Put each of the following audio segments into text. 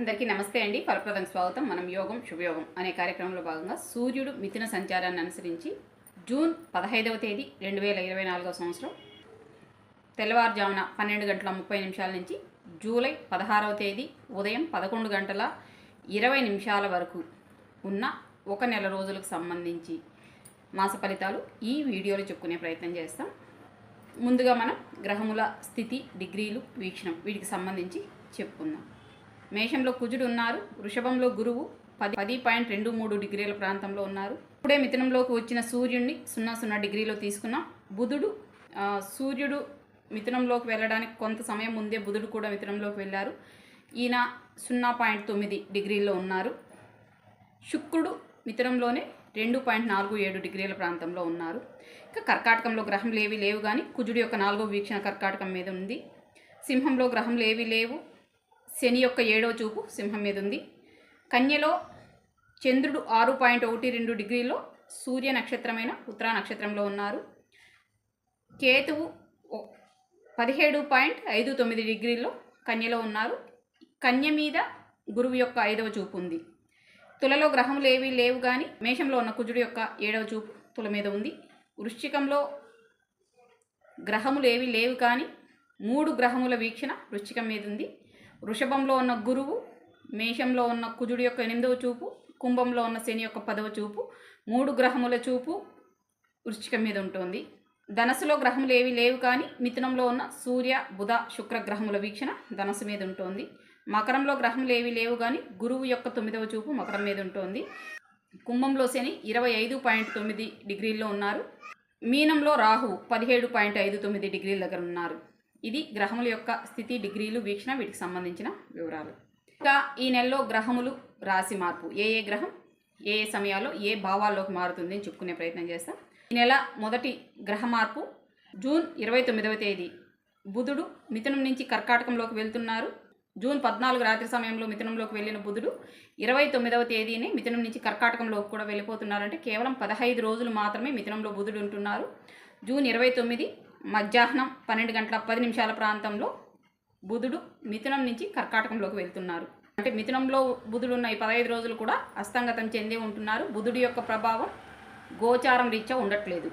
అందరికీ నమస్తే అండి. ఫలప్రదం స్వాగతం. మనం యోగం శుభయోగం అనే కార్యక్రమంలో భాగంగా సూర్యుడు మిథున సంచారాన్ని అనుసరించి జూన్ 15వ తేదీ 2024 సంవత్సరం తెల్లవారుజామున 12 గంటల 30 నిమిషాల నుంచి జూలై 16వ తేదీ ఉదయం 11 గంటల 20 నిమిషాల వరకు ఉన్న ఒక నెల రోజులకు సంబంధించి మాస ఫలితాలు ఈ వీడియోలో చెప్పుకునే ప్రయత్నం చేస్తాం. ముందుగా మనం గ్రహముల స్థితి, డిగ్రీలు, వీక్షణం వీటికి సంబంధించి చెప్పుకుందాం. మేషంలో కుజుడు ఉన్నారు. వృషభంలో గురువు 10.23 డిగ్రీల ప్రాంతంలో ఉన్నారు. ఇప్పుడే మిథునంలోకి వచ్చిన సూర్యుడిని 00 డిగ్రీలో తీసుకున్నాం. బుధుడు సూర్యుడు మిథునంలోకి వెళ్ళడానికి కొంత సమయం ముందే బుధుడు కూడా మిథునంలోకి వెళ్ళారు. ఈయన 0.9 డిగ్రీల్లో ఉన్నారు. శుక్రుడు మిథునంలోనే 2.47 డిగ్రీల ప్రాంతంలో ఉన్నారు. ఇక కర్కాటకంలో గ్రహంలు ఏవి లేవు, కానీ కుజుడు యొక్క 4వ వీక్షణ కర్కాటకం మీద ఉంది. సింహంలో గ్రహంలు ఏవి లేవు. శని యొక్క 7వ చూపు సింహం మీద ఉంది. కన్యలో చంద్రుడు 6.12 డిగ్రీలో సూర్య నక్షత్రమైన ఉత్తరా నక్షత్రంలో ఉన్నారు. కేతువు 17.59 డిగ్రీల్లో కన్యలో ఉన్నారు. కన్య మీద గురువు యొక్క 5వ చూపు ఉంది. తులలో గ్రహములు ఏవి లేవు, కానీ మేషంలో ఉన్న కుజుడు యొక్క 7వ చూపు తుల మీద ఉంది. వృశ్చికంలో గ్రహములు ఏవి లేవు, కానీ 3 గ్రహముల వీక్షణ వృశ్చికం మీద ఉంది. వృషభంలో ఉన్న గురువు, మేషంలో ఉన్న కుజుడు యొక్క 8వ చూపు, కుంభంలో ఉన్న శని యొక్క 10వ చూపు, 3 గ్రహముల చూపు వృశ్చికం మీద ఉంటుంది. ధనస్సులో గ్రహములు ఏవి లేవు, కానీ మిథునంలో ఉన్న సూర్య, బుధ, శుక్ర గ్రహముల వీక్షణ ధనస్సు మీద ఉంటుంది. మకరంలో గ్రహములు ఏవి లేవు, కానీ గురువు యొక్క 9వ చూపు మకరం మీద ఉంటుంది. కుంభంలో శని 25.9 డిగ్రీల్లో ఉన్నారు. మీనంలో రాహువు 17.59 డిగ్రీల దగ్గర ఉన్నారు. ఇది గ్రహముల యొక్క స్థితి, డిగ్రీలు, వీక్షణ వీటికి సంబంధించిన వివరాలు. ఇంకా ఈ నెలలో గ్రహములు రాశి మార్పు, ఏ గ్రహం ఏ సమయాల్లో ఏ భావాల్లోకి మారుతుంది అని చెప్పుకునే ప్రయత్నం చేస్తాం. ఈ నెల మొదటి గ్రహ మార్పు జూన్ 29వ తేదీ బుధుడు మిథునం నుంచి కర్కాటకంలోకి వెళ్తున్నారు. జూన్ 14 రాత్రి సమయంలో మిథునంలోకి వెళ్ళిన బుధుడు 29వ తేదీనే మిథునం నుంచి కర్కాటకంలోకి కూడా వెళ్ళిపోతున్నారంటే కేవలం 15 రోజులు మాత్రమే మిథునంలో బుధుడు ఉంటున్నారు. జూన్ 29 మధ్యాహ్నం 12 గంటల 10 నిమిషాల ప్రాంతంలో బుధుడు మిథునం నుంచి కర్కాటకంలోకి వెళ్తున్నారు. అంటే మిథునంలో బుధుడు ఉన్న ఈ 15 రోజులు కూడా అస్తంగతం చెందే ఉంటున్నారు. బుధుడి యొక్క ప్రభావం గోచారం రీత్యా ఉండట్లేదు.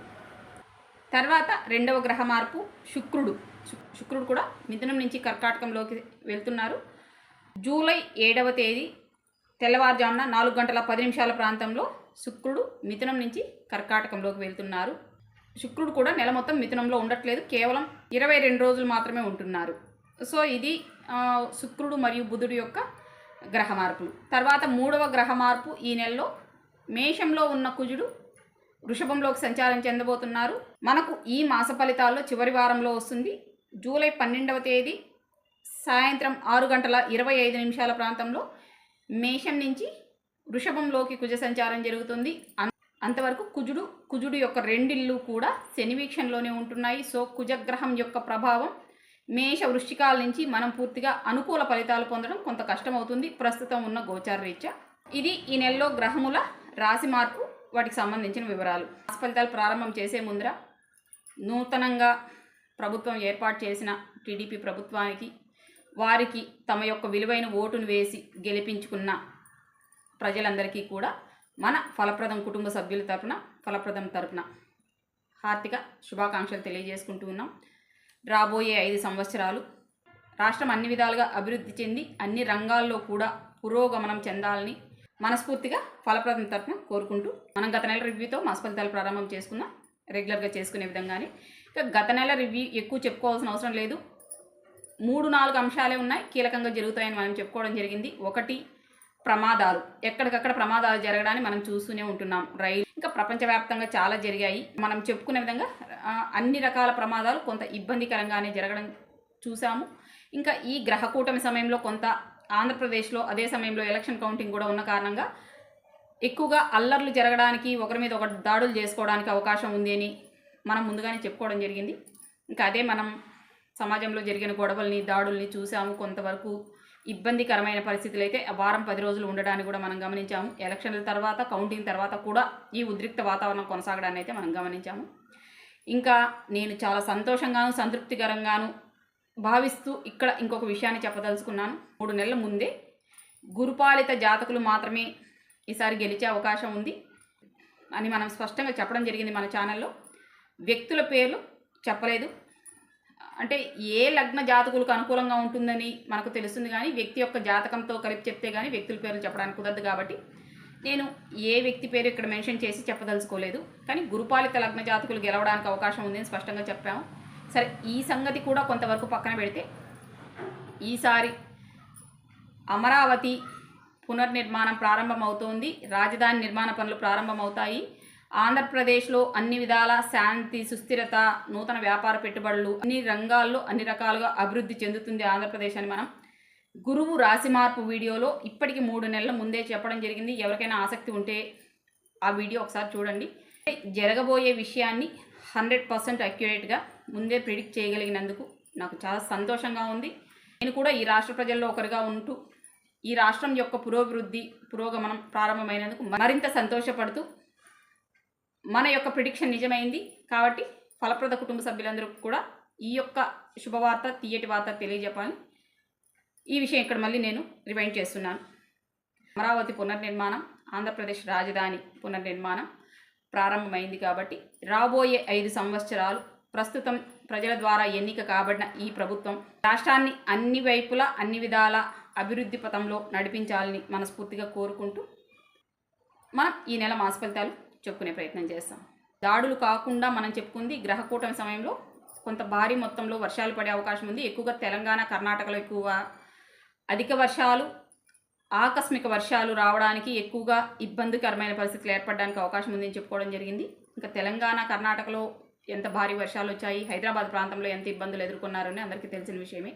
తర్వాత రెండవ గ్రహ మార్పు శుక్రుడు కూడా మిథునం నుంచి కర్కాటకంలోకి వెళ్తున్నారు. జూలై 7వ తేదీ తెల్లవారుజామున 4 గంటల 10 నిమిషాల ప్రాంతంలో శుక్రుడు మిథునం నుంచి కర్కాటకంలోకి వెళ్తున్నారు. శుక్రుడు కూడా నెల మొత్తం మిథునంలో ఉండట్లేదు, కేవలం 22 రోజులు మాత్రమే ఉంటున్నారు. సో ఇది శుక్రుడు మరియు బుధుడు యొక్క గ్రహ మార్పులు. తర్వాత మూడవ గ్రహ మార్పు ఈ నెలలో మేషంలో ఉన్న కుజుడు వృషభంలోకి సంచారం చెందబోతున్నారు. మనకు ఈ మాస ఫలితాల్లో చివరి వారంలో వస్తుంది. జూలై 12వ తేదీ సాయంత్రం 6 గంటల 25 నిమిషాల ప్రాంతంలో మేషం నుంచి వృషభంలోకి కుజ సంచారం జరుగుతుంది. అంతవరకు కుజుడు యొక్క రెండిళ్ళు కూడా శని వీక్షణలోనే ఉంటున్నాయి. సో కుజగ్రహం యొక్క ప్రభావం మేష వృశ్చికాల నుంచి మనం పూర్తిగా అనుకూల ఫలితాలు పొందడం కొంత కష్టమవుతుంది ప్రస్తుతం ఉన్న గోచార రీత్యా. ఇది ఈ నెలలో గ్రహముల రాశి మార్పు వాటికి సంబంధించిన వివరాలు. రాశి ఫలితాలు ప్రారంభం చేసే ముందర నూతనంగా ప్రభుత్వం ఏర్పాటు చేసిన టీడీపీ ప్రభుత్వానికి, వారికి తమ యొక్క విలువైన ఓటును వేసి గెలిపించుకున్న ప్రజలందరికీ కూడా మన ఫలప్రదం కుటుంబ సభ్యుల తరపున హార్దిక శుభాకాంక్షలు తెలియజేసుకుంటూ ఉన్నాం. రాబోయే 5 సంవత్సరాలు రాష్ట్రం అన్ని విధాలుగా అభివృద్ధి చెంది అన్ని రంగాల్లో కూడా పురోగమనం చెందాలని మనస్ఫూర్తిగా ఫలప్రదం తరపున కోరుకుంటూ మనం గత నెల రివ్యూతో మాస ఫలితాలు ప్రారంభం చేసుకుందాం. రెగ్యులర్గా చేసుకునే విధంగానే. ఇక గత నెల రివ్యూ ఎక్కువ చెప్పుకోవాల్సిన అవసరం లేదు. 3-4 అంశాలే ఉన్నాయి కీలకంగా జరుగుతాయని మనం చెప్పుకోవడం జరిగింది. ఒకటి, ప్రమాదాలు. ఎక్కడికక్కడ ప్రమాదాలు జరగడాన్ని మనం చూస్తూనే ఉంటున్నాం. రైలు ఇంకా ప్రపంచవ్యాప్తంగా చాలా జరిగాయి. మనం చెప్పుకునే విధంగా అన్ని రకాల ప్రమాదాలు కొంత ఇబ్బందికరంగానే జరగడం చూసాము. ఇంకా ఈ గ్రహ కూటమి సమయంలో కొంత ఆంధ్రప్రదేశ్లో అదే సమయంలో ఎలక్షన్ కౌంటింగ్ కూడా ఉన్న కారణంగా ఎక్కువగా అల్లర్లు జరగడానికి, ఒకరి మీద ఒకటి దాడులు చేసుకోవడానికి అవకాశం ఉంది అని మనం ముందుగానే చెప్పుకోవడం జరిగింది. ఇంకా అదే మనం సమాజంలో జరిగిన గొడవల్ని, దాడుల్ని చూసాము. కొంతవరకు ఇబ్బందికరమైన పరిస్థితులు అయితే వారం 10 రోజులు ఉండడాన్ని కూడా మనం గమనించాము. ఎలక్షన్ల తర్వాత, కౌంటింగ్ తర్వాత కూడా ఈ ఉద్రిక్త వాతావరణం కొనసాగడాన్ని అయితే మనం గమనించాము. ఇంకా నేను చాలా సంతోషంగాను సంతృప్తికరంగాను భావిస్తూ ఇక్కడ ఇంకొక విషయాన్ని చెప్పదలుచుకున్నాను. 3 నెలల ముందే గురుపాలిత జాతకులు మాత్రమే ఈసారి గెలిచే అవకాశం ఉంది అని మనం స్పష్టంగా చెప్పడం జరిగింది మన ఛానల్లో. వ్యక్తుల పేర్లు చెప్పలేదు. అంటే ఏ లగ్న జాతకులకు అనుకూలంగా ఉంటుందని మనకు తెలుస్తుంది, కానీ వ్యక్తి యొక్క జాతకంతో కలిపి చెప్తే కానీ వ్యక్తుల పేర్లు చెప్పడానికి కుదరదు. కాబట్టి నేను ఏ వ్యక్తి పేరు ఇక్కడ మెన్షన్ చేసి చెప్పదలుచుకోలేదు. కానీ గురుపాలిత లగ్న జాతకులు గెలవడానికి అవకాశం ఉంది అని స్పష్టంగా చెప్పాము. సరే, ఈ సంగతి కూడా కొంతవరకు పక్కన పెడితే ఈసారి అమరావతి పునర్నిర్మాణం ప్రారంభమవుతోంది. రాజధాని నిర్మాణ పనులు ప్రారంభమవుతాయి. ఆంధ్రప్రదేశ్లో అన్ని విధాల శాంతి, సుస్థిరత, నూతన వ్యాపార పెట్టుబడులు అన్ని రంగాల్లో అన్ని రకాలుగా అభివృద్ధి చెందుతుంది ఆంధ్రప్రదేశ్ అని మనం గురువు రాశి మార్పు వీడియోలో ఇప్పటికి 3 నెలల ముందే చెప్పడం జరిగింది. ఎవరికైనా ఆసక్తి ఉంటే ఆ వీడియో ఒకసారి చూడండి. జరగబోయే విషయాన్ని 100% అక్యురేట్గా ముందే ప్రిడిక్ట్ చేయగలిగినందుకు నాకు చాలా సంతోషంగా ఉంది. నేను కూడా ఈ రాష్ట్ర ప్రజల్లో ఒకరిగా ఉంటూ ఈ రాష్ట్రం యొక్క పురోభివృద్ధి, పురోగమనం ప్రారంభమైనందుకు మరింత సంతోషపడుతూ మన యొక్క ప్రిడిక్షన్ నిజమైంది కాబట్టి ఫలప్రద కుటుంబ సభ్యులందరూ కూడా ఈ యొక్క శుభవార్త, తీయటి వార్త తెలియజెప్పాలని ఈ విషయం ఇక్కడ మళ్ళీ నేను రిమైండ్ చేస్తున్నాను. అమరావతి పునర్నిర్మాణం, ఆంధ్రప్రదేశ్ రాజధాని పునర్నిర్మాణం ప్రారంభమైంది కాబట్టి రాబోయే 5 సంవత్సరాలు ప్రస్తుతం ప్రజల ద్వారా ఎన్నిక కాబడిన ఈ ప్రభుత్వం రాష్ట్రాన్ని అన్ని వైపులా అన్ని విధాల అభివృద్ధి పథంలో నడిపించాలని మనస్ఫూర్తిగా కోరుకుంటూ మనం ఈ నెల మాస ఫలితాలు చెప్పుకునే ప్రయత్నం చేస్తాం. దాడులు కాకుండా మనం చెప్పుకుంది గ్రహకూటమి సమయంలో కొంత భారీ మొత్తంలో వర్షాలు పడే అవకాశం ఉంది. ఎక్కువగా తెలంగాణ, కర్ణాటకలో ఎక్కువగా అధిక వర్షాలు, ఆకస్మిక వర్షాలు రావడానికి ఎక్కువగా ఇబ్బందికరమైన పరిస్థితులు ఏర్పడడానికి అవకాశం ఉందని చెప్పుకోవడం జరిగింది. ఇంకా తెలంగాణ, కర్ణాటకలో ఎంత భారీ వర్షాలు వచ్చాయి, హైదరాబాద్ ప్రాంతంలో ఎంత ఇబ్బందులు ఎదుర్కొన్నారని అందరికీ తెలిసిన విషయమే.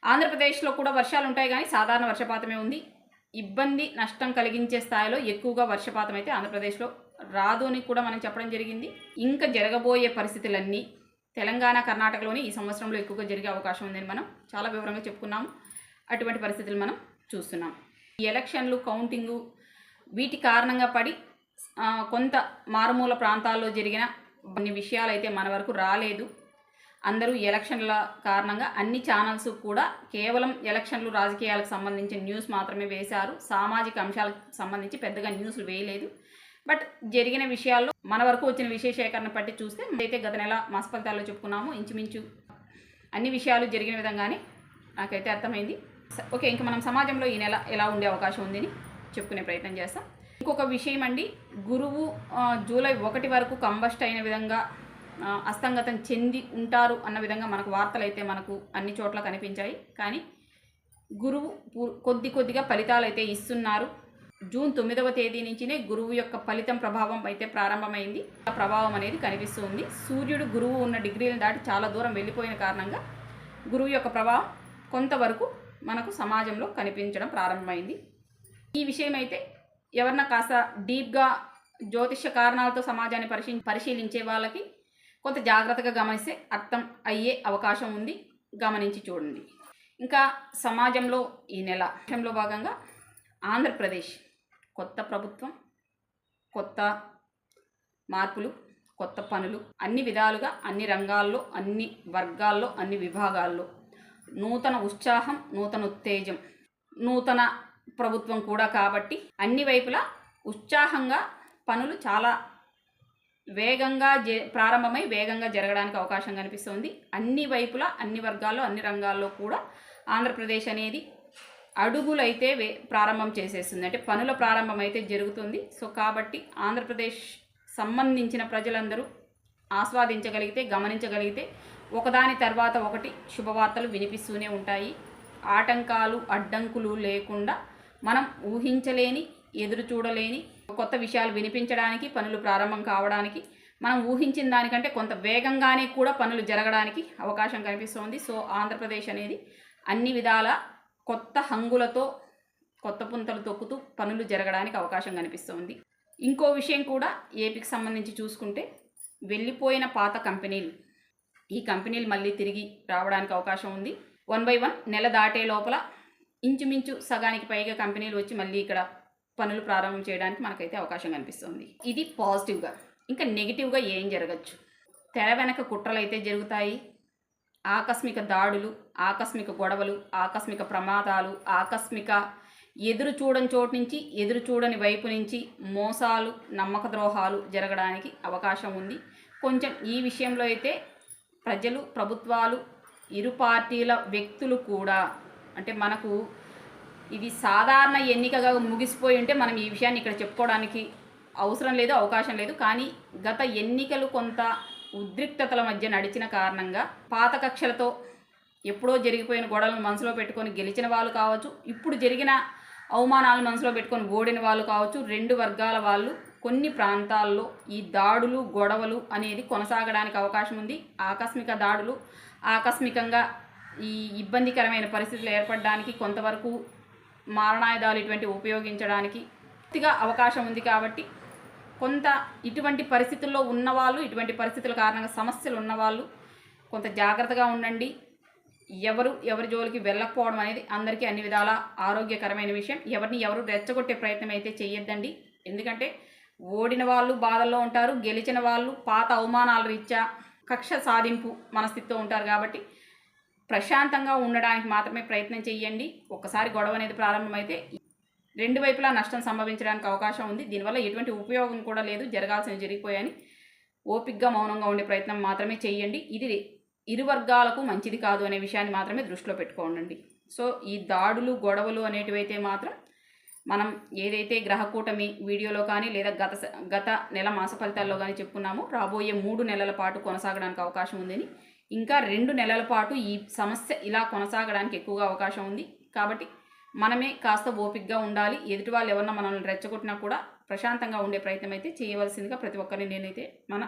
ఆంధ్రప్రదేశ్లో కూడా వర్షాలు ఉంటాయి, కానీ సాధారణ వర్షపాతమే ఉంది. ఇబ్బంది, నష్టం కలిగించే స్థాయిలో ఎక్కువగా వర్షపాతం అయితే ఆంధ్రప్రదేశ్లో రాదు అని కూడా మనం చెప్పడం జరిగింది. ఇంకా జరగబోయే పరిస్థితులన్నీ తెలంగాణ, కర్ణాటకలోని ఈ సంవత్సరంలో ఎక్కువగా జరిగే అవకాశం ఉందని మనం చాలా వివరంగా చెప్పుకున్నాము. అటువంటి పరిస్థితులు మనం చూస్తున్నాం. ఈ ఎలక్షన్లు, కౌంటింగు వీటి కారణంగా పడి కొంత మారుమూల ప్రాంతాల్లో జరిగిన కొన్ని విషయాలు అయితే మన వరకు రాలేదు. అందరూ ఎలక్షన్ల కారణంగా అన్ని ఛానల్స్ కూడా కేవలం ఎలక్షన్లు, రాజకీయాలకు సంబంధించిన న్యూస్ మాత్రమే వేశారు. సామాజిక అంశాలకు సంబంధించి పెద్దగా న్యూస్లు వేయలేదు. బట్ జరిగిన విషయాల్లో మన వరకు వచ్చిన విషయ సేకరణ పట్టి చూస్తే అయితే గత నెల మాస ఫలితాల్లో చెప్పుకున్నాము. ఇంచుమించు అన్ని విషయాలు జరిగిన విధంగానే నాకైతే అర్థమైంది. ఓకే, ఇంకా మనం సమాజంలో ఈ నెల ఎలా ఉండే అవకాశం ఉందని చెప్పుకునే ప్రయత్నం చేస్తాం. ఇంకొక విషయం అండి, గురువు జూలై 1 వరకు కంబస్ట్ అయిన విధంగా అస్తంగతం చెంది ఉంటారు అన్న విధంగా మనకు వార్తలు అయితే మనకు అన్ని చోట్ల కనిపించాయి. కానీ గురువు కొద్దిగా ఫలితాలు అయితే ఇస్తున్నారు. జూన్ 9వ తేదీ నుంచినే గురువు యొక్క ఫలితం ప్రభావం అయితే ప్రారంభమైంది. ఆ ప్రభావం అనేది కనిపిస్తుంది. సూర్యుడు గురువు ఉన్న డిగ్రీలను దాటి చాలా దూరం వెళ్ళిపోయిన కారణంగా గురువు యొక్క ప్రభావం కొంతవరకు మనకు సమాజంలో కనిపించడం ప్రారంభమైంది. ఈ విషయం అయితే ఎవరన్నా కాస్త డీప్గా జ్యోతిష్య కారణాలతో సమాజాన్ని పరిశీలించే వాళ్ళకి కొంత జాగ్రత్తగా గమనిస్తే అర్థం అయ్యే అవకాశం ఉంది. గమనించి చూడండి. ఇంకా సమాజంలో ఈ నెల విషయంలో భాగంగా ఆంధ్రప్రదేశ్ కొత్త ప్రభుత్వం, కొత్త మార్పులు, కొత్త పనులు, అన్ని విధాలుగా అన్ని రంగాల్లో, అన్ని వర్గాల్లో, అన్ని విభాగాల్లో నూతన ఉత్సాహం, నూతన ఉత్తేజం, నూతన ప్రభుత్వం కూడా కాబట్టి అన్ని వైపులా ఉత్సాహంగా పనులు చాలా వేగంగా ప్రారంభమై వేగంగా జరగడానికి అవకాశం కనిపిస్తుంది. అన్ని వైపులా అన్ని వర్గాల్లో అన్ని రంగాల్లో కూడా ఆంధ్రప్రదేశ్ అనేది అడుగులైతే ప్రారంభం చేసేస్తుంది. అంటే పనుల ప్రారంభం అయితే జరుగుతుంది. సో కాబట్టి ఆంధ్రప్రదేశ్ సంబంధించిన ప్రజలందరూ ఆస్వాదించగలిగితే, గమనించగలిగితే ఒకదాని తర్వాత ఒకటి శుభవార్తలు వినిపిస్తూనే ఉంటాయి. ఆటంకాలు, అడ్డంకులు లేకుండా మనం ఊహించలేని, ఎదురు చూడలేని కొత్త విషయాలు వినిపించడానికి, పనులు ప్రారంభం కావడానికి, మనం ఊహించిన దానికంటే కొంత వేగంగానే కూడా పనులు జరగడానికి అవకాశం కనిపిస్తోంది. సో ఆంధ్రప్రదేశ్ అనేది అన్ని విధాల కొత్త హంగులతో, కొత్త పుంతలు తొక్కుతూ పనులు జరగడానికి అవకాశం కనిపిస్తోంది. ఇంకో విషయం కూడా ఏపీకి సంబంధించి చూసుకుంటే, వెళ్ళిపోయిన పాత కంపెనీలు, ఈ కంపెనీలు మళ్ళీ తిరిగి రావడానికి అవకాశం ఉంది. 1 by 1 నెల దాటే లోపల ఇంచుమించు సగానికి పైగా కంపెనీలు వచ్చి మళ్ళీ ఇక్కడ పనులు ప్రారంభం చేయడానికి మనకైతే అవకాశం కనిపిస్తుంది. ఇది పాజిటివ్గా. ఇంకా నెగిటివ్గా ఏం జరగచ్చు? తెర వెనక కుట్రలు అయితే జరుగుతాయి. ఆకస్మిక దాడులు, ఆకస్మిక గొడవలు, ఆకస్మిక ప్రమాదాలు, ఆకస్మిక ఎదురు చూడని చోటు నుంచి ఎదురు చూడని వైపు నుంచి మోసాలు నమ్మక ద్రోహాలు జరగడానికి అవకాశం ఉంది. కొంచెం ఈ విషయంలో అయితే ప్రజలు, ప్రభుత్వాలు, ఇరు పార్టీల వ్యక్తులు కూడా అంటే మనకు ఇది సాధారణ ఎన్నికగా ముగిసిపోయి ఉంటే మనం ఈ విషయాన్ని ఇక్కడ చెప్పుకోవడానికి అవసరం లేదు, అవకాశం లేదు. కానీ గత ఎన్నికలు కొంత ఉద్రిక్తతల మధ్య నడిచిన కారణంగా పాత కక్షలతో ఎప్పుడో జరిగిపోయిన గొడవలను మనసులో పెట్టుకొని గెలిచిన వాళ్ళు కావచ్చు, ఇప్పుడు జరిగిన అవమానాలు మనసులో పెట్టుకొని ఓడిన వాళ్ళు కావచ్చు, రెండు వర్గాల వాళ్ళు కొన్ని ప్రాంతాల్లో ఈ దాడులు, గొడవలు అనేది కొనసాగడానికి అవకాశం ఉంది. ఆకస్మిక దాడులు, ఆకస్మికంగా ఈ ఇబ్బందికరమైన పరిస్థితులు ఏర్పడడానికి, కొంతవరకు మారణాయుధాలు ఇటువంటివి ఉపయోగించడానికి పూర్తిగా అవకాశం ఉంది. కాబట్టి కొంత ఇటువంటి పరిస్థితుల్లో ఉన్నవాళ్ళు, ఇటువంటి పరిస్థితుల కారణంగా సమస్యలు ఉన్నవాళ్ళు కొంత జాగ్రత్తగా ఉండండి. ఎవరి జోలికి వెళ్ళకపోవడం అనేది అందరికీ అన్ని విధాలా ఆరోగ్యకరమైన విషయం. ఎవరిని ఎవరు రెచ్చగొట్టే ప్రయత్నం అయితే చేయొద్దండి. ఎందుకంటే ఓడిన వాళ్ళు బాధల్లో ఉంటారు, గెలిచిన వాళ్ళు పాత అవమానాల రీత్యా కక్ష సాధింపు మనస్థితితో ఉంటారు. కాబట్టి ప్రశాంతంగా ఉండడానికి మాత్రమే ప్రయత్నం చేయండి. ఒక్కసారి గొడవ అనేది ప్రారంభమైతే రెండు వైపులా నష్టం సంభవించడానికి అవకాశం ఉంది. దీనివల్ల ఎటువంటి ఉపయోగం కూడా లేదు. జరగాల్సినవి జరిగిపోయాయని ఓపికగా మౌనంగా ఉండే ప్రయత్నం మాత్రమే చేయండి. ఇది ఇరు వర్గాలకు మంచిది కాదు అనే విషయాన్ని మాత్రమే దృష్టిలో పెట్టుకోండి. సో ఈ దాడులు, గొడవలు అనేటివైతే మాత్రం మనం ఏదైతే గ్రహకూటమి వీడియోలో కానీ లేదా గత నెల మాస ఫలితాల్లో కానీ చెప్పుకున్నామో రాబోయే 3 నెలల పాటు కొనసాగడానికి అవకాశం ఉందని, ఇంకా 2 నెలల పాటు ఈ సమస్య ఇలా కొనసాగడానికి ఎక్కువగా అవకాశం ఉంది. కాబట్టి మనమే కాస్త ఓపికగా ఉండాలి. ఎదుటి వాళ్ళు ఎవరన్నా మనల్ని రెచ్చగొట్టినా కూడా ప్రశాంతంగా ఉండే ప్రయత్నం అయితే చేయవలసిందిగా ప్రతి ఒక్కరిని నేనైతే మన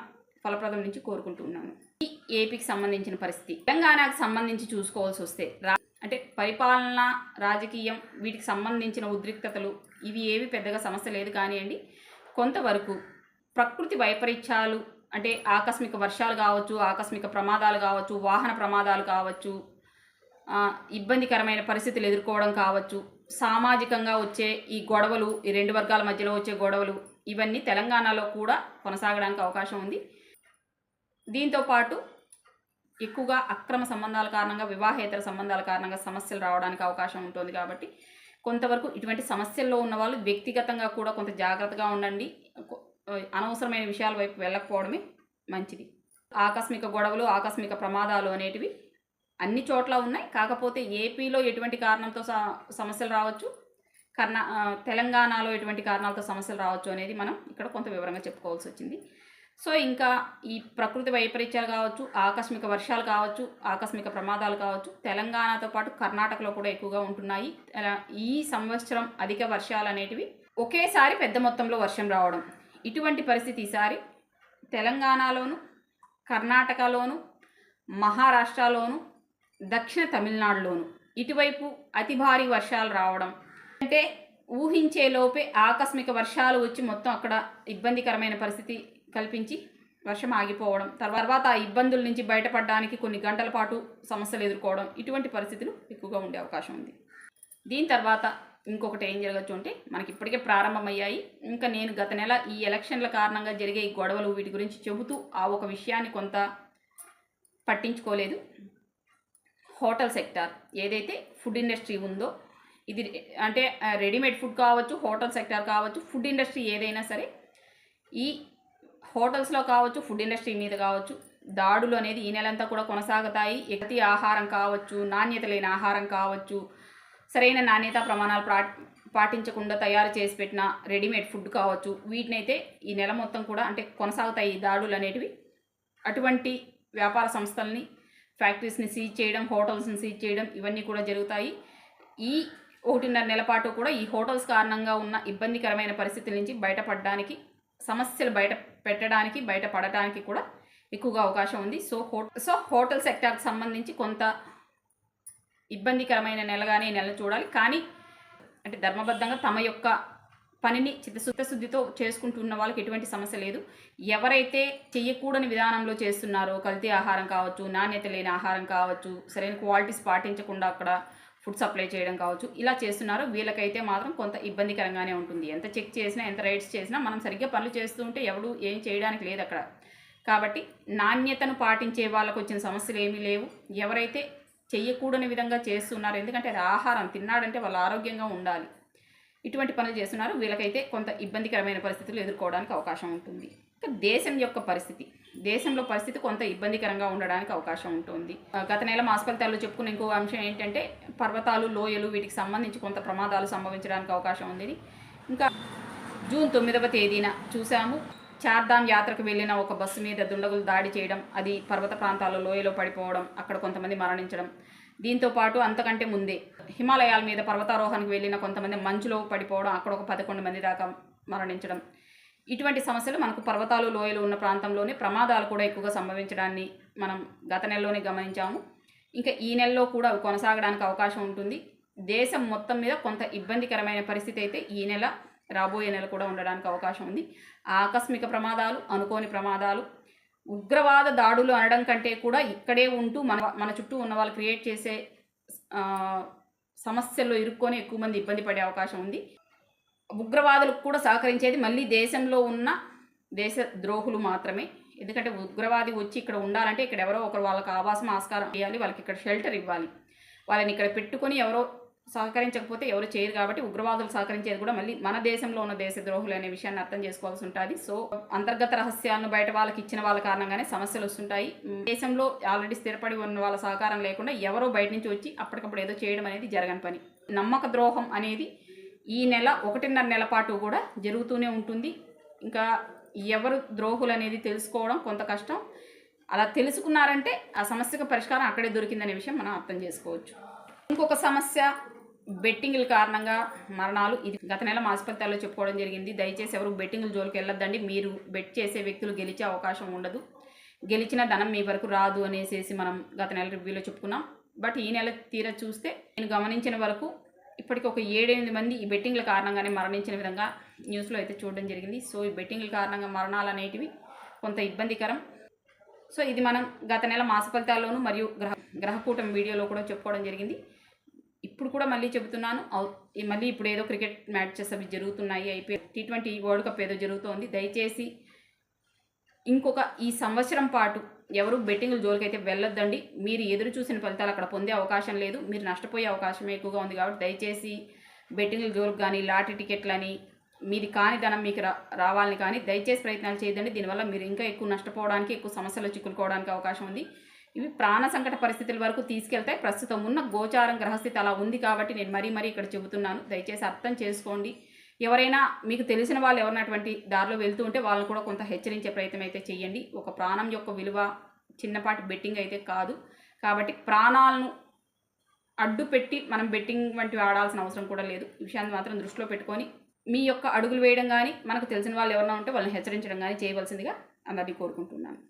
ఫలప్రదం నుంచి కోరుకుంటున్నాను. ఈ ఏపీకి సంబంధించిన పరిస్థితి, తెలంగాణకు సంబంధించి చూసుకోవాల్సి వస్తే అంటే పరిపాలన, రాజకీయం వీటికి సంబంధించిన ఉద్రిక్తతలు ఇవి ఏవి పెద్దగా సమస్య లేదు కానివ్వండి. కొంతవరకు ప్రకృతి వైపరీత్యాలు అంటే ఆకస్మిక వర్షాలు కావచ్చు, ఆకస్మిక ప్రమాదాలు కావచ్చు, వాహన ప్రమాదాలు కావచ్చు, ఇబ్బందికరమైన పరిస్థితులు ఎదుర్కోవడం కావచ్చు, సామాజికంగా వచ్చే ఈ గొడవలు, ఈ రెండు వర్గాల మధ్యలో వచ్చే గొడవలు ఇవన్నీ తెలంగాణలో కూడా కొనసాగడానికి అవకాశం ఉంది. దీంతోపాటు ఎక్కువగా అక్రమ సంబంధాల కారణంగా, వివాహేతర సంబంధాల కారణంగా సమస్యలు రావడానికి అవకాశం ఉంటుంది. కాబట్టి కొంతవరకు ఇటువంటి సమస్యల్లో ఉన్న వాళ్ళు వ్యక్తిగతంగా కూడా కొంత జాగ్రత్తగా ఉండండి. అనవసరమైన విషయాల వైపు వెళ్ళకపోవడమే మంచిది. ఆకస్మిక గొడవలు, ఆకస్మిక ప్రమాదాలు అనేటివి అన్ని చోట్ల ఉన్నాయి. కాకపోతే ఏపీలో ఎటువంటి కారణంతో సమస్యలు రావచ్చు, తెలంగాణలో ఎటువంటి కారణాలతో సమస్యలు రావచ్చు అనేది మనం ఇక్కడ కొంత వివరంగా చెప్పుకోవాల్సి వచ్చింది. సో ఇంకా ఈ ప్రకృతి వైపరీత్యాలు కావచ్చు, ఆకస్మిక వర్షాలు కావచ్చు, ఆకస్మిక ప్రమాదాలు కావచ్చు, తెలంగాణతో పాటు కర్ణాటకలో కూడా ఎక్కువగా ఉంటున్నాయి. ఈ సంవత్సరం అధిక వర్షాలు అనేటివి ఒకేసారి పెద్ద మొత్తంలో వర్షం రావడం, ఇటువంటి పరిస్థితి ఈసారి తెలంగాణలోను, కర్ణాటకలోను, మహారాష్ట్రలోను, దక్షిణ తమిళనాడులోను ఇటువైపు అతి భారీ వర్షాలు రావడం, అంటే ఊహించే లోపే ఆకస్మిక వర్షాలు వచ్చి మొత్తం అక్కడ ఇబ్బందికరమైన పరిస్థితి కల్పించి వర్షం ఆగిపోవడం, తర్వాత ఆ ఇబ్బందుల నుంచి బయటపడడానికి కొన్ని గంటల పాటు సమస్యలు ఎదుర్కోవడం, ఇటువంటి పరిస్థితులు ఎక్కువగా ఉండే అవకాశం ఉంది. దీని తర్వాత ఇంకొకటి ఏం జరగచ్చు అంటే మనకి ఇప్పటికే ప్రారంభమయ్యాయి. ఇంకా నేను గత నెల ఈ ఎలక్షన్ల కారణంగా జరిగే ఈ గొడవలు వీటి గురించి చెబుతూ ఆ ఒక విషయాన్ని కొంత పట్టించుకోలేదు. హోటల్ సెక్టార్ ఏదైతే ఫుడ్ ఇండస్ట్రీ ఉందో, ఇది అంటే రెడీమేడ్ ఫుడ్ కావచ్చు, హోటల్ సెక్టార్ కావచ్చు, ఫుడ్ ఇండస్ట్రీ ఏదైనా సరే, ఈ హోటల్స్లో కావచ్చు, ఫుడ్ ఇండస్ట్రీ మీద కావచ్చు దాడులు అనేది ఈ నెలంతా కూడా కొనసాగుతాయి. ఎత్తి ఆహారం కావచ్చు, నాణ్యత లేని ఆహారం కావచ్చు, సరైన నాణ్యత ప్రమాణాలు పాటించకుండా తయారు చేసి పెట్టిన రెడీమేడ్ ఫుడ్ కావచ్చు, వీటినైతే ఈ నెల మొత్తం కూడా అంటే కొనసాగుతాయి ఈ దాడులు అనేటివి. అటువంటి వ్యాపార సంస్థల్ని, ఫ్యాక్టరీస్ని సీజ్ చేయడం, హోటల్స్ని సీజ్ చేయడం ఇవన్నీ కూడా జరుగుతాయి. ఈ 1.5 నెలల పాటు కూడా ఈ హోటల్స్ కారణంగా ఉన్న ఇబ్బందికరమైన పరిస్థితుల నుంచి బయటపడడానికి, సమస్యలు బయటపడటానికి కూడా ఎక్కువగా అవకాశం ఉంది. సో హోటల్ సెక్టార్కి సంబంధించి కొంత ఇబ్బందికరమైన నెలగానే నెల చూడాలి. కానీ అంటే ధర్మబద్ధంగా తమ యొక్క పనిని చిత్తశుద్ధితో చేసుకుంటున్న వాళ్ళకి ఎటువంటి సమస్య లేదు. ఎవరైతే చెయ్యకూడని విధానంలో చేస్తున్నారో, కల్తీ ఆహారం కావచ్చు, నాణ్యత లేని ఆహారం కావచ్చు, సరైన క్వాలిటీస్ పాటించకుండా అక్కడ ఫుడ్ సప్లై చేయడం కావచ్చు, ఇలా చేస్తున్నారో వీళ్ళకైతే మాత్రం కొంత ఇబ్బందికరంగానే ఉంటుంది. ఎంత చెక్ చేసినా, ఎంత రైడ్స్ చేసినా మనం సరిగ్గా పనులు చేస్తూ ఉంటే ఎవడు ఏం చేయడానికి లేదు అక్కడ. కాబట్టి నాణ్యతను పాటించే వాళ్ళకు వచ్చిన సమస్యలు ఏమీ లేవు. ఎవరైతే చెయ్యకూడని విధంగా చేస్తున్నారు, ఎందుకంటే అది ఆహారం తిన్నాడంటే వాళ్ళు ఆరోగ్యంగా ఉండాలి. ఇటువంటి పనులు చేస్తున్నారు. వీళ్ళకైతే కొంత ఇబ్బందికరమైన పరిస్థితులు ఎదుర్కోవడానికి అవకాశం ఉంటుంది. ఇక దేశం యొక్క పరిస్థితి, దేశంలో పరిస్థితి కొంత ఇబ్బందికరంగా ఉండడానికి అవకాశం ఉంటుంది. గత నెల మాస ఫలితాల్లో చెప్పుకున్న ఇంకో అంశం ఏంటంటే పర్వతాలు, లోయలు వీటికి సంబంధించి కొంత ప్రమాదాలు సంభవించడానికి అవకాశం ఉంది. ఇంకా జూన్ 9వ తేదీన చూసాము, చార్ధామ్ యాత్రకు వెళ్ళిన ఒక బస్సు మీద దుండగులు దాడి చేయడం, అది పర్వత ప్రాంతాల్లో లోయలో పడిపోవడం, అక్కడ కొంతమంది మరణించడం. దీంతోపాటు అంతకంటే ముందే హిమాలయాల మీద పర్వతారోహణకు వెళ్ళిన కొంతమంది మంచులో పడిపోవడం, అక్కడ ఒక 11 మంది దాకా మరణించడం. ఇటువంటి సమస్యలు మనకు పర్వతాలు, లోయలు ఉన్న ప్రాంతంలోనే ప్రమాదాలు కూడా ఎక్కువగా సంభవించడాన్ని మనం గత నెలలోనే గమనించాము. ఇంకా ఈ నెలలో కూడా అవి కొనసాగడానికి అవకాశం ఉంటుంది. దేశం మొత్తం మీద కొంత ఇబ్బందికరమైన పరిస్థితి అయితే ఈ నెల, రాబోయే నెల కూడా ఉండడానికి అవకాశం ఉంది. ఆకస్మిక ప్రమాదాలు, అనుకోని ప్రమాదాలు, ఉగ్రవాద దాడులు అనడం కంటే కూడా ఇక్కడే ఉంటూ మన చుట్టూ ఉన్న వాళ్ళు క్రియేట్ చేసే సమస్యల్లో ఇరుక్కొని ఎక్కువ మంది ఇబ్బంది పడే అవకాశం ఉంది. ఉగ్రవాదులకు కూడా సహకరించేది మళ్ళీ దేశంలో ఉన్న దేశ ద్రోహులు మాత్రమే. ఎందుకంటే ఉగ్రవాది వచ్చి ఇక్కడ ఉండాలంటే ఇక్కడ ఎవరో ఒకరు వాళ్ళకి ఆవాసం, ఆస్కారం ఇవ్వాలి, వాళ్ళకి ఇక్కడ షెల్టర్ ఇవ్వాలి. వాళ్ళని ఇక్కడ పెట్టుకొని ఎవరో సహకరించకపోతే ఎవరు చేయరు. కాబట్టి ఉగ్రవాదులు సహకరించేది కూడా మళ్ళీ మన దేశంలో ఉన్న దేశ ద్రోహులు అనే విషయాన్ని అర్థం చేసుకోవాల్సి ఉంటుంది. సో అంతర్గత రహస్యాలను బయట వాళ్ళకి ఇచ్చిన వాళ్ళ కారణంగానే సమస్యలు వస్తుంటాయి. దేశంలో ఆల్రెడీ స్థిరపడి ఉన్న వాళ్ళ సహకారం లేకుండా ఎవరో బయట నుంచి వచ్చి అప్పటికప్పుడు ఏదో చేయడం అనేది జరగని పని. నమ్మక ద్రోహం అనేది ఈ నెల 1.5 నెలల పాటు కూడా జరుగుతూనే ఉంటుంది. ఇంకా ఎవరు ద్రోహులు అనేది తెలుసుకోవడం కొంత కష్టం. అలా తెలుసుకున్నారంటే ఆ సమస్యకు పరిష్కారం అక్కడే దొరికిందనే విషయం మనం అర్థం చేసుకోవచ్చు. ఇంకొక సమస్య బెట్టింగ్ల కారణంగా మరణాలు. ఇది గత నెల మాస ఫలితాల్లో చెప్పుకోవడం జరిగింది. దయచేసి ఎవరు బెట్టింగ్ల జోలికి వెళ్ళొద్దండి. మీరు బెట్ చేసే వ్యక్తులు గెలిచే అవకాశం ఉండదు. గెలిచిన ధనం మీ వరకు రాదు అనేసి మనం గత నెల రివ్యూలో చెప్పుకున్నాం. బట్ ఈ నెల తీర చూస్తే నేను గమనించిన వరకు ఇప్పటికి ఒక 7-8 మంది ఈ బెట్టింగ్ల కారణంగానే మరణించిన విధంగా న్యూస్లో అయితే చూడడం జరిగింది. సో ఈ బెట్టింగ్ల కారణంగా మరణాలు అనేటివి కొంత ఇబ్బందికరం. సో ఇది మనం గత నెల మాస ఫలితాల్లోనూ మరియు గ్రహకూటమి వీడియోలో కూడా చెప్పుకోవడం జరిగింది. ఇప్పుడు కూడా మళ్ళీ చెబుతున్నాను, మళ్ళీ ఇప్పుడు ఏదో క్రికెట్ మ్యాచెస్ అవి జరుగుతున్నాయి, ఐపీఎల్, T20 వరల్డ్ కప్ ఏదో జరుగుతోంది. దయచేసి ఇంకొక ఈ సంవత్సరం పాటు ఎవరు బెట్టింగ్ల జోలికైతే వెళ్ళొద్దండి. మీరు ఎదురు చూసిన ఫలితాలు అక్కడ పొందే అవకాశం లేదు, మీరు నష్టపోయే అవకాశమే ఎక్కువగా ఉంది. కాబట్టి దయచేసి బెట్టింగ్ల జోలికి కానీ, లాటరీ టికెట్లని, మీది కాని ధనం మీకు రావాలని కానీ దయచేసి ప్రయత్నాలు చేయదండి. దీనివల్ల మీరు ఇంకా ఎక్కువ నష్టపోవడానికి, ఎక్కువ సమస్యలు చిక్కుకోవడానికి అవకాశం ఉంది. ఇవి ప్రాణ సంకట పరిస్థితుల వరకు తీసుకెళ్తాయి. ప్రస్తుతం ఉన్న గోచారం గ్రహస్థితి అలా ఉంది కాబట్టి నేను మరీ ఇక్కడ చెబుతున్నాను. దయచేసి అర్థం చేసుకోండి. ఎవరైనా మీకు తెలిసిన వాళ్ళు ఎవరినటువంటి దారిలో వెళ్తూ ఉంటే వాళ్ళని కూడా కొంత హెచ్చరించే ప్రయత్నం అయితే చేయండి. ఒక ప్రాణం యొక్క విలువ చిన్నపాటి బెట్టింగ్ అయితే కాదు. కాబట్టి ప్రాణాలను అడ్డు పెట్టి మనం బెట్టింగ్ వంటివి ఆడాల్సిన అవసరం కూడా లేదు. ఈ విషయాన్ని మాత్రం దృష్టిలో పెట్టుకొని మీ యొక్క అడుగులు వేయడం కానీ, మనకు తెలిసిన వాళ్ళు ఎవరైనా ఉంటే వాళ్ళని హెచ్చరించడం కానీ చేయవలసిందిగా అందరినీ కోరుకుంటున్నాను.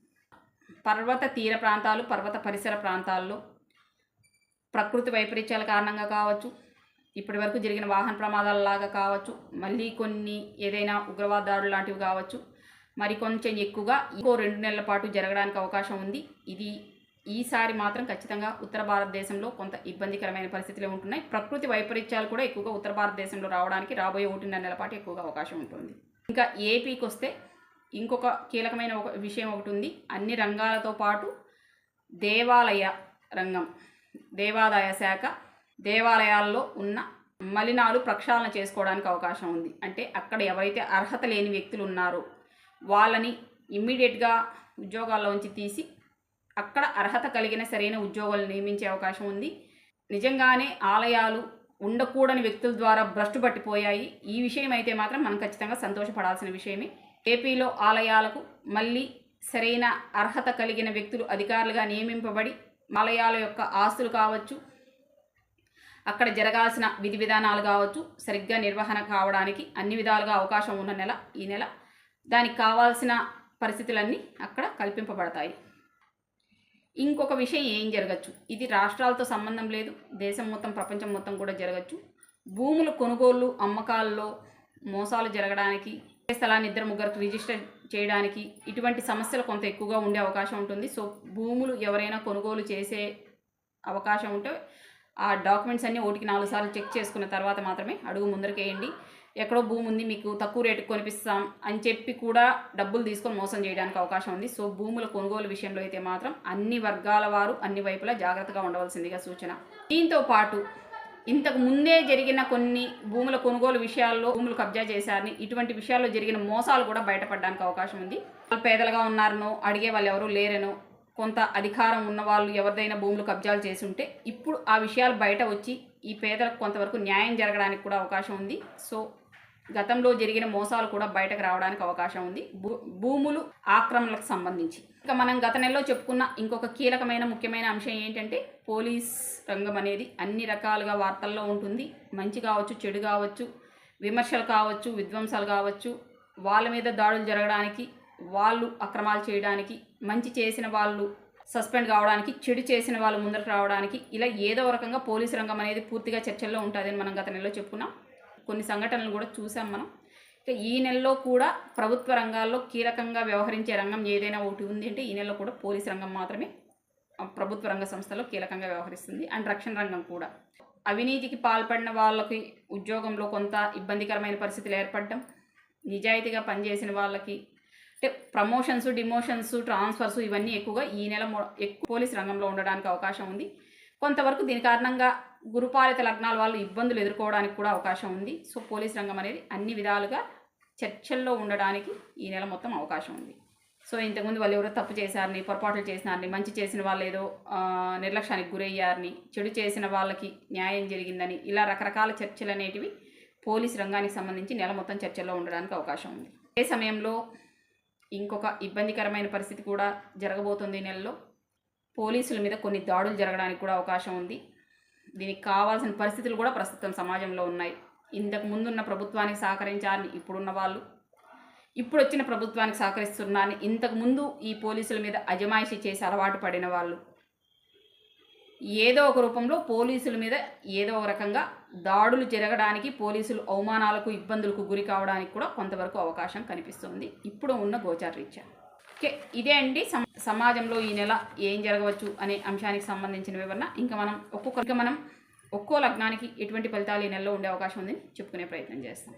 పర్వత తీర ప్రాంతాలు, పర్వత పరిసర ప్రాంతాల్లో ప్రకృతి వైపరీత్యాల కారణంగా కావచ్చు, ఇప్పటి వరకు జరిగిన వాహన ప్రమాదాలలాగా కావచ్చు, మళ్ళీ కొన్ని ఏదైనా ఉగ్రవాద దాడులు లాంటివి కావచ్చు, మరి కొంచెం ఎక్కువగా ఇంకో 2 నెలల పాటు జరగడానికి అవకాశం ఉంది. ఇది ఈసారి మాత్రం ఖచ్చితంగా ఉత్తర భారతదేశంలో కొంత ఇబ్బందికరమైన పరిస్థితులే ఉంటున్నాయి. ప్రకృతి వైపరీత్యాలు కూడా ఎక్కువగా ఉత్తర భారతదేశంలో రావడానికి రాబోయే 1.5 నెలల పాటు ఎక్కువగా అవకాశం ఉంటుంది. ఇంకా ఏపీకి వస్తే ఇంకొక కీలకమైన ఒక విషయం ఒకటి ఉంది. అన్ని రంగాలతో పాటు దేవాలయ రంగం, దేవాదాయ శాఖ దేవాలయాల్లో ఉన్న మలినాలు ప్రక్షాళన చేసుకోవడానికి అవకాశం ఉంది. అంటే అక్కడ ఎవరైతే అర్హత లేని వ్యక్తులు ఉన్నారో వాళ్ళని ఇమ్మీడియట్గా ఉద్యోగాల్లోంచి తీసి అక్కడ అర్హత కలిగిన సరైన ఉద్యోగాలు నియమించే అవకాశం ఉంది. నిజంగానే ఆలయాలు ఉండకూడని వ్యక్తుల ద్వారా భ్రష్టు పట్టిపోయాయి. ఈ విషయం అయితే మాత్రం మనం ఖచ్చితంగా సంతోషపడాల్సిన విషయమే. ఏపీలో ఆలయాలకు మళ్ళీ సరైన అర్హత కలిగిన వ్యక్తులు అధికారులుగా నియమింపబడి ఆలయాల యొక్క ఆస్తులు కావచ్చు, అక్కడ జరగాల్సిన విధి విధానాలు కావచ్చు సరిగ్గా నిర్వహణ కావడానికి అన్ని విధాలుగా అవకాశం ఉన్న నెల ఈ నెల. దానికి కావాల్సిన పరిస్థితులన్నీ అక్కడ కల్పింపబడతాయి. ఇంకొక విషయం ఏం జరగచ్చు, ఇది రాష్ట్రాలతో సంబంధం లేదు, దేశం మొత్తం ప్రపంచం మొత్తం కూడా జరగచ్చు. భూముల కొనుగోళ్ళు అమ్మకాల్లో మోసాలు జరగడానికి, స్థలాన్ని 2-3 రిజిస్టర్ చేయడానికి ఇటువంటి సమస్యలు కొంత ఎక్కువగా ఉండే అవకాశం ఉంటుంది. సో భూములు ఎవరైనా కొనుగోలు చేసే అవకాశం ఉంటే ఆ డాక్యుమెంట్స్ అన్నీ 1-4 సార్లు చెక్ చేసుకున్న తర్వాత మాత్రమే అడుగు ముందరకేయండి. ఎక్కడో భూమి ఉంది మీకు తక్కువ రేటుకు కొనిపిస్తాం అని చెప్పి కూడా డబ్బులు తీసుకొని మోసం చేయడానికి అవకాశం ఉంది. సో భూముల కొనుగోలు విషయంలో అయితే మాత్రం అన్ని వర్గాల వారు అన్ని వైపులా జాగ్రత్తగా ఉండవలసిందిగా సూచన. దీంతో పాటు ఇంతకు ముందే జరిగిన కొన్ని భూముల కొనుగోలు విషయాల్లో భూములు కబ్జా చేశారని, ఇటువంటి విషయాల్లో జరిగిన మోసాలు కూడా బయటపడడానికి అవకాశం ఉంది. వాళ్ళు పేదలుగా ఉన్నారనో, అడిగే వాళ్ళు ఎవరూ లేరనో, కొంత అధికారం ఉన్న వాళ్ళు ఎవరిదైనా భూములు కబ్జాలు చేసి ఉంటే ఇప్పుడు ఆ విషయాలు బయట వచ్చి ఈ పేదలకు కొంతవరకు న్యాయం జరగడానికి కూడా అవకాశం ఉంది. సో గతంలో జరిగిన మోసాలు కూడా బయటకు రావడానికి అవకాశం ఉంది భూములు ఆక్రమణలకు సంబంధించి. ఇక మనం గత నెలలో చెప్పుకున్న ఇంకొక కీలకమైన ముఖ్యమైన అంశం ఏంటంటే పోలీస్ రంగం అనేది అన్ని రకాలుగా వార్తల్లో ఉంటుంది. మంచి కావచ్చు, చెడు కావచ్చు, విమర్శలు కావచ్చు, విధ్వంసాలు కావచ్చు, వాళ్ళ మీద దాడులు జరగడానికి, వాళ్ళు అక్రమాలు చేయడానికి, మంచి చేసిన వాళ్ళు సస్పెండ్ కావడానికి, చెడు చేసిన వాళ్ళు ముందరకు రావడానికి, ఇలా ఏదో రకంగా పోలీసు రంగం అనేది పూర్తిగా చర్చల్లో ఉంటుందని మనం గత నెలలో చెప్పుకున్నాం. కొన్ని సంఘటనలు కూడా చూసాం మనం. ఇక ఈ నెలలో కూడా ప్రభుత్వ రంగాల్లో కీలకంగా వ్యవహరించే రంగం ఏదైనా ఒకటి ఉంది అంటే ఈ నెలలో కూడా పోలీసు రంగం మాత్రమే ప్రభుత్వ రంగ సంస్థలో కీలకంగా వ్యవహరిస్తుంది. అండ్ రక్షణ రంగం కూడా. అవినీతికి పాల్పడిన వాళ్ళకి ఉద్యోగంలో కొంత ఇబ్బందికరమైన పరిస్థితులు ఏర్పడడం, నిజాయితీగా పనిచేసిన వాళ్ళకి అంటే ప్రమోషన్స్, డిమోషన్స్, ట్రాన్స్ఫర్స్ ఇవన్నీ ఎక్కువగా ఈ నెల పోలీస్ రంగంలో ఉండడానికి అవకాశం ఉంది. కొంతవరకు దీని కారణంగా గురుపాలిత లగ్నాల వాళ్ళు ఇబ్బందులు ఎదుర్కోవడానికి కూడా అవకాశం ఉంది. సో పోలీస్ రంగం అనేది అన్ని విధాలుగా చర్చల్లో ఉండడానికి ఈ నెల మొత్తం అవకాశం ఉంది. సో ఇంతకుముందు వాళ్ళు ఎవరో తప్పు చేశారని, పొరపాట్లు చేసినారని, మంచి చేసిన వాళ్ళు ఏదో నిర్లక్ష్యానికి గురయ్యారని, చెడు చేసిన వాళ్ళకి న్యాయం జరిగిందని, ఇలా రకరకాల చర్చలు అనేటివి పోలీస్ రంగానికి సంబంధించి నెల మొత్తం చర్చల్లో ఉండడానికి అవకాశం ఉంది. అదే సమయంలో ఇంకొక ఇబ్బందికరమైన పరిస్థితి కూడా జరగబోతుంది ఈ నెలలో. పోలీసుల మీద కొన్ని దాడులు జరగడానికి కూడా అవకాశం ఉంది. దీనికి కావాల్సిన పరిస్థితులు కూడా ప్రస్తుతం సమాజంలో ఉన్నాయి. ఇంతకు ముందున్న ప్రభుత్వానికి సహకరించాలని ఇప్పుడున్న వాళ్ళు, ఇప్పుడు వచ్చిన ప్రభుత్వానికి సహకరిస్తున్నారని ఇంతకుముందు ఈ పోలీసుల మీద అజమాయిషీ చేసి అలవాటు పడిన వాళ్ళు, ఏదో ఒక రూపంలో పోలీసుల మీద ఏదో ఒక రకంగా దాడులు జరగడానికి, పోలీసులు అవమానాలకు, ఇబ్బందులకు గురి కావడానికి కూడా కొంతవరకు అవకాశం కనిపిస్తుంది ఇప్పుడు ఉన్న గోచార రీత్యా. ఓకే, ఇదే అండి సమాజంలో ఈ నెల ఏం జరగవచ్చు అనే అంశానికి సంబంధించిన వివరణ. ఇంకా మనం ఒక్కో లగ్నానికి ఎటువంటి ఫలితాలు ఈ నెలలో ఉండే అవకాశం ఉందని చెప్పుకునే ప్రయత్నం చేస్తాం.